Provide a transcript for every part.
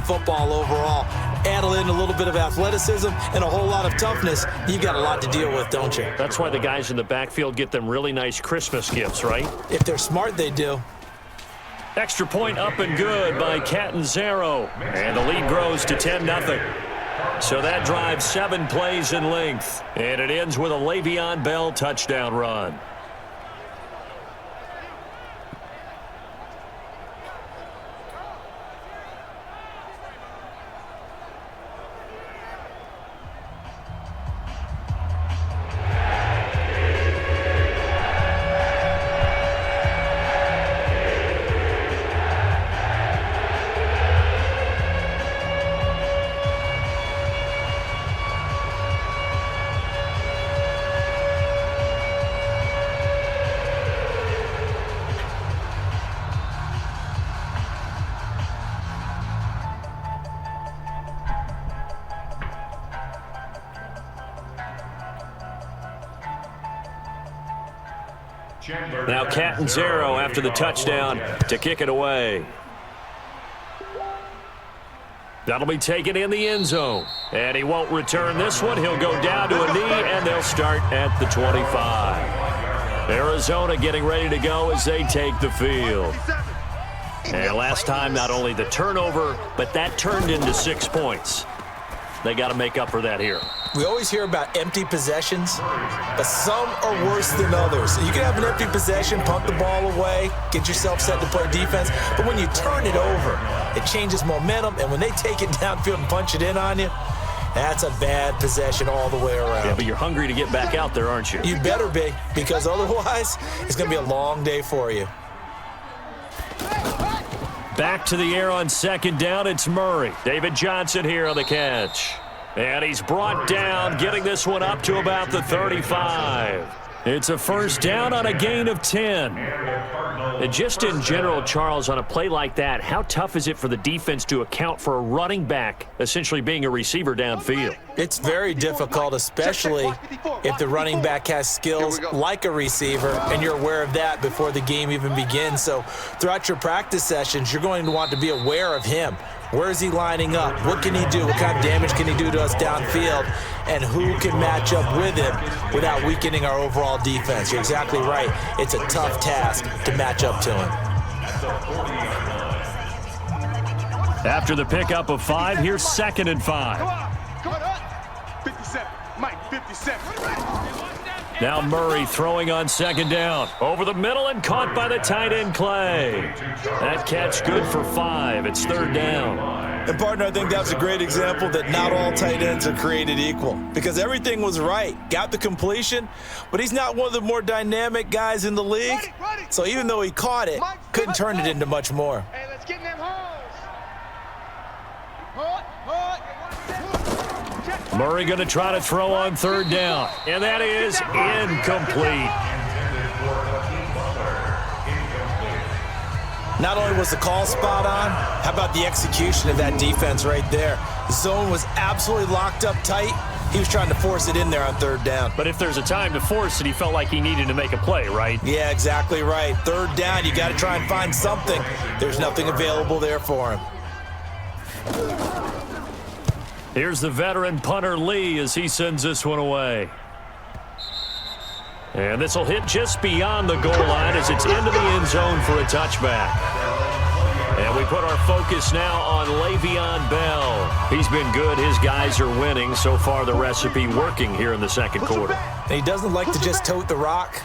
football overall. Add in a little bit of athleticism and a whole lot of toughness, you've got a lot to deal with, don't you? That's why the guys in the backfield get them really nice Christmas gifts, right? If they're smart, they do. Extra point up and good by Catanzaro. And the lead grows to 10-0. So that drives 7 plays in length. And it ends with a Le'Veon Bell touchdown run. Now Catanzaro after the touchdown to kick it away. That'll be taken in the end zone. And he won't return this one. He'll go down to a knee, and they'll start at the 25. Arizona getting ready to go as they take the field. And last time, not only the turnover, but that turned into 6 points. They got to make up for that here. We always hear about empty possessions, but some are worse than others. You can have an empty possession, punt the ball away, get yourself set to play defense, but when you turn it over, it changes momentum, and when they take it downfield and punch it in on you, that's a bad possession all the way around. Yeah, but you're hungry to get back out there, aren't you? You better be, because otherwise, it's going to be a long day for you. Back to the air on second down, it's Murray. David Johnson here on the catch. And he's brought down, getting this one up to about the 35. It's a first down on a gain of 10. And just in general, Charles, on a play like that, how tough is it for the defense to account for a running back essentially being a receiver downfield? It's very difficult, especially if the running back has skills like a receiver, and you're aware of that before the game even begins. So throughout your practice sessions, you're going to want to be aware of him. Where is he lining up? What can he do? What kind of damage can he do to us downfield? And who can match up with him without weakening our overall defense? You're exactly right. It's a tough task to match up to him. After the pickup of 5, here's 2nd and 5. 57. Mike, 57. Now Murray throwing on second down. Over the middle and caught by the tight end Clay. That catch good for 5. It's 3rd down. And, partner, I think that's a great example that not all tight ends are created equal, because everything was right. Got the completion, but he's not one of the more dynamic guys in the league. So even though he caught it, couldn't turn it into much more. Hey, let's get in them holes. Murray going to try to throw on 3rd down, and that is incomplete. Not only was the call spot on, how about the execution of that defense right there? The zone was absolutely locked up tight. He was trying to force it in there on 3rd down. But if there's a time to force it, he felt like he needed to make a play, right? Yeah, exactly right. 3rd down, you got to try and find something. There's nothing available there for him. Here's the veteran punter Lee as he sends this one away. And this will hit just beyond the goal line as it's into the end zone for a touchback. And we put our focus now on Le'Veon Bell. He's been good. His guys are winning. So far, the recipe working here in the 2nd quarter. And he doesn't like to just tote the rock.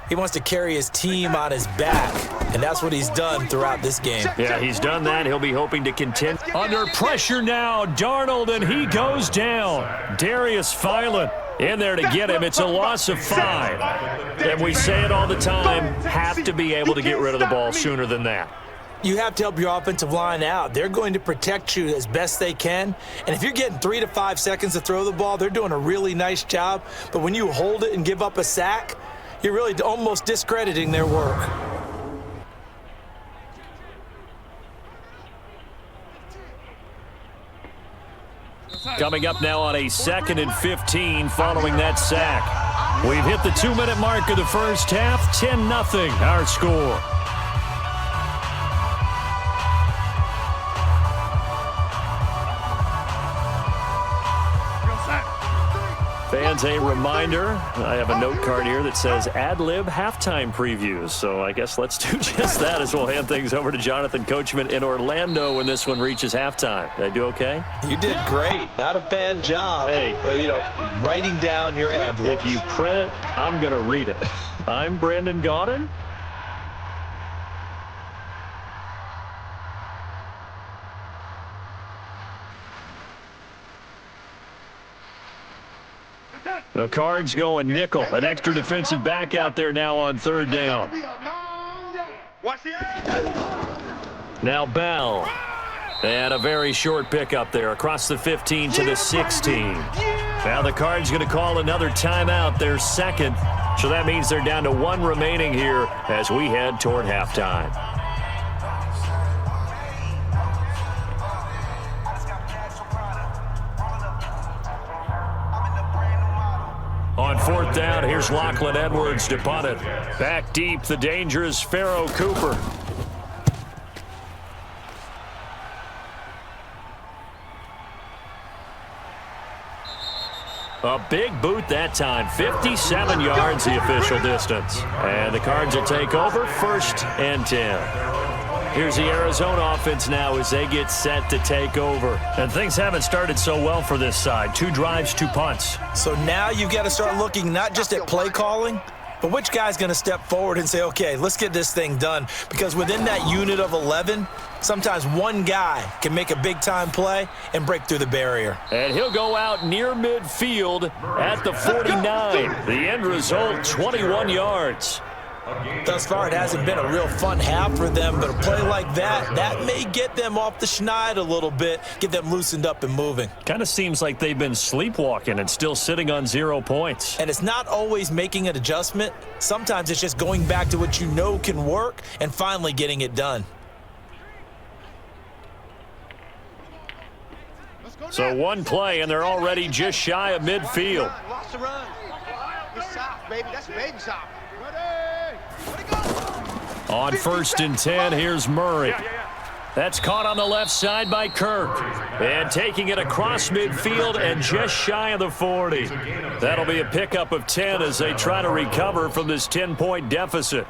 He wants to carry his team on his back, and that's what he's done throughout this game. Yeah, he's done that. He'll be hoping to contend. Under pressure now, Darnold, and he goes down. Darius Philon in there to get him. It's a loss of 5. And we say it all the time, have to be able to get rid of the ball sooner than that. You have to help your offensive line out. They're going to protect you as best they can. And if you're getting 3 to 5 seconds to throw the ball, they're doing a really nice job. But when you hold it and give up a sack, you're really almost discrediting their work. Coming up now on a 2nd and 15 following that sack. We've hit the 2-minute mark of the first half. 10-0 our score. fans a reminder. I have a note card here that says ad-lib halftime previews. So I guess let's do just that as we'll hand things over to Jonathan Coachman in Orlando when this one reaches halftime. Did I do okay? You did great. Not a bad job. Hey, writing down your ad-libs. if you print, I'm going to read it. I'm Brandon Gaudin. The Cards going nickel. An extra defensive back out there now on third down. Now Bell. And a very short pickup there across the 15 to the 16. Now the Cards going to call another timeout, their second. So that means they're down to one remaining here as we head toward halftime. On fourth down, here's Lachlan Edwards to punt it. Back deep, the dangerous Pharaoh Cooper. A big boot that time, 57 yards the official distance. And the Cards will take over, 1st and 10. Here's the Arizona offense now as they get set to take over. And things haven't started so well for this side. 2 drives, 2 punts. So now you've got to start looking not just at play calling, but which guy's going to step forward and say, okay, let's get this thing done. Because within that unit of 11, sometimes one guy can make a big-time play and break through the barrier. And he'll go out near midfield at the 49. The end result, 21 yards. Thus far, it hasn't been a real fun half for them, but a play like that may get them off the schneid a little bit, get them loosened up and moving. Kind of seems like they've been sleepwalking and still sitting on 0 points. And it's not always making an adjustment. Sometimes it's just going back to what you know can work and finally getting it done. So one play, and they're already just shy of midfield. Lost the run. Good stop, baby. That's a baby stop. On 1st and 10, here's Murray. That's caught on the left side by Kirk. And taking it across midfield and just shy of the 40. That'll be a pickup of 10 as they try to recover from this 10-point deficit.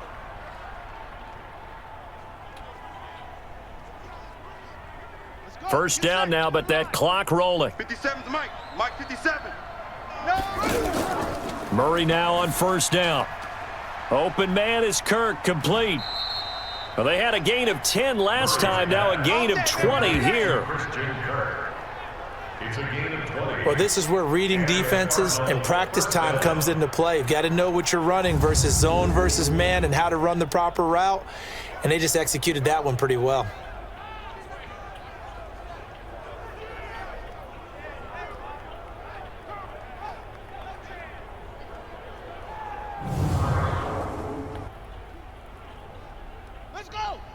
First down now, but that clock rolling. 57's Mike. Mike 57. Murray now on 1st down. Open man is Kirk, complete. Well, they had a gain of 10 last time, now a gain of 20 here. Well, this is where reading defenses and practice time comes into play. You've got to know what you're running versus zone versus man and how to run the proper route. And they just executed that one pretty well.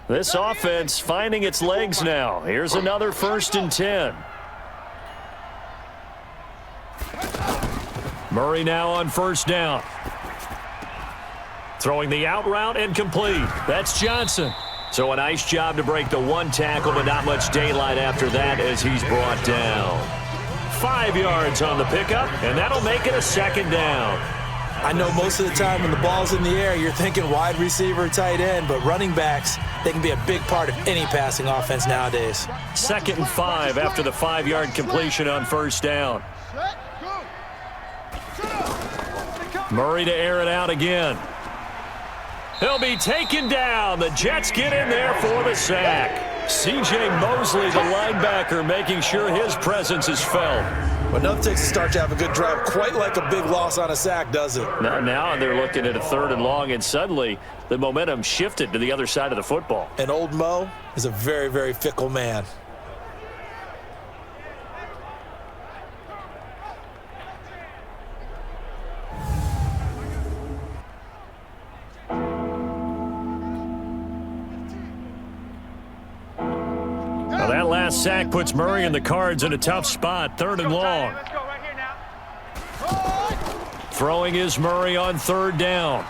This offense finding its legs now. Here's another 1st and 10. Murray now on 1st down. Throwing the out route and complete. That's Johnson. So a nice job to break the 1 tackle, but not much daylight after that as he's brought down. 5 yards on the pickup, and that'll make it a 2nd down. I know most of the time when the ball's in the air, you're thinking wide receiver, tight end, but running backs, they can be a big part of any passing offense nowadays. 2nd and 5 after the 5-yard completion on 1st down. Murray to air it out again. He'll be taken down. The Jets get in there for the sack. C.J. Mosley, the linebacker, making sure his presence is felt. But nothing takes a start to have a good drive, quite like a big loss on a sack, does it? Now they're looking at a 3rd and long, and suddenly the momentum shifted to the other side of the football. And old Mo is a very, very fickle man. Now that last sack puts Murray and the Cards in a tough spot, 3rd and long. Let's go right here now. Throwing is Murray on 3rd down.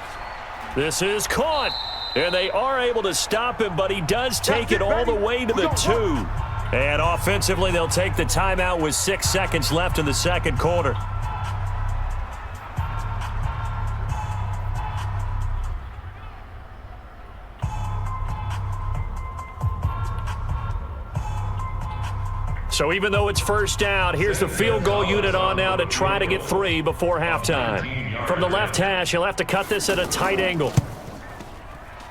This is caught, and they are able to stop him, but he does take it all the way to the 2. And offensively, they'll take the timeout with 6 seconds left in the 2nd quarter. So even though it's first down, here's the field goal unit on now to try to get 3 before halftime. From the left hash, he'll have to cut this at a tight angle.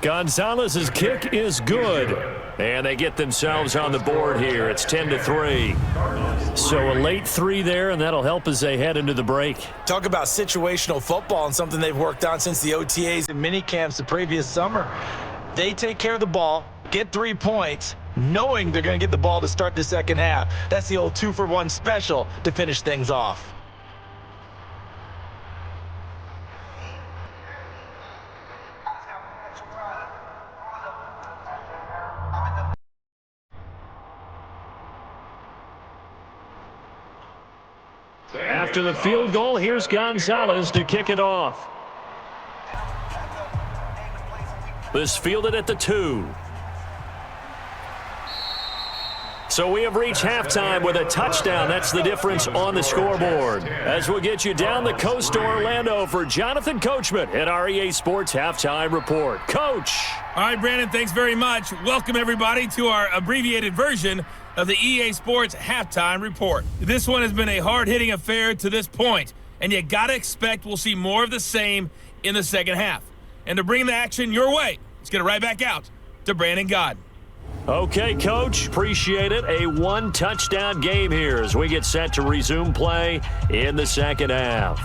Gonzalez's kick is good. And they get themselves on the board here. It's 10-3. So a late 3 there, and that'll help as they head into the break. Talk about situational football and something they've worked on since the OTAs and mini camps the previous summer. They take care of the ball, get 3 points, knowing they're going to get the ball to start the second half. That's the old 2-for-1 special to finish things off. After the field goal, here's Gonzalez to kick it off. This fielded at the 2. So we have reached halftime with a touchdown. That's the difference on the scoreboard. As we'll get you down the coast to Orlando for Jonathan Coachman at our EA Sports Halftime Report. Coach. All right, Brandon, thanks very much. Welcome, everybody, to our abbreviated version of the EA Sports Halftime Report. This one has been a hard-hitting affair to this point, and you got to expect we'll see more of the same in the second half. And to bring the action your way, let's get it right back out to Brandon Gaudin. Okay, Coach, appreciate it. A 1-touchdown game here as we get set to resume play in the second half.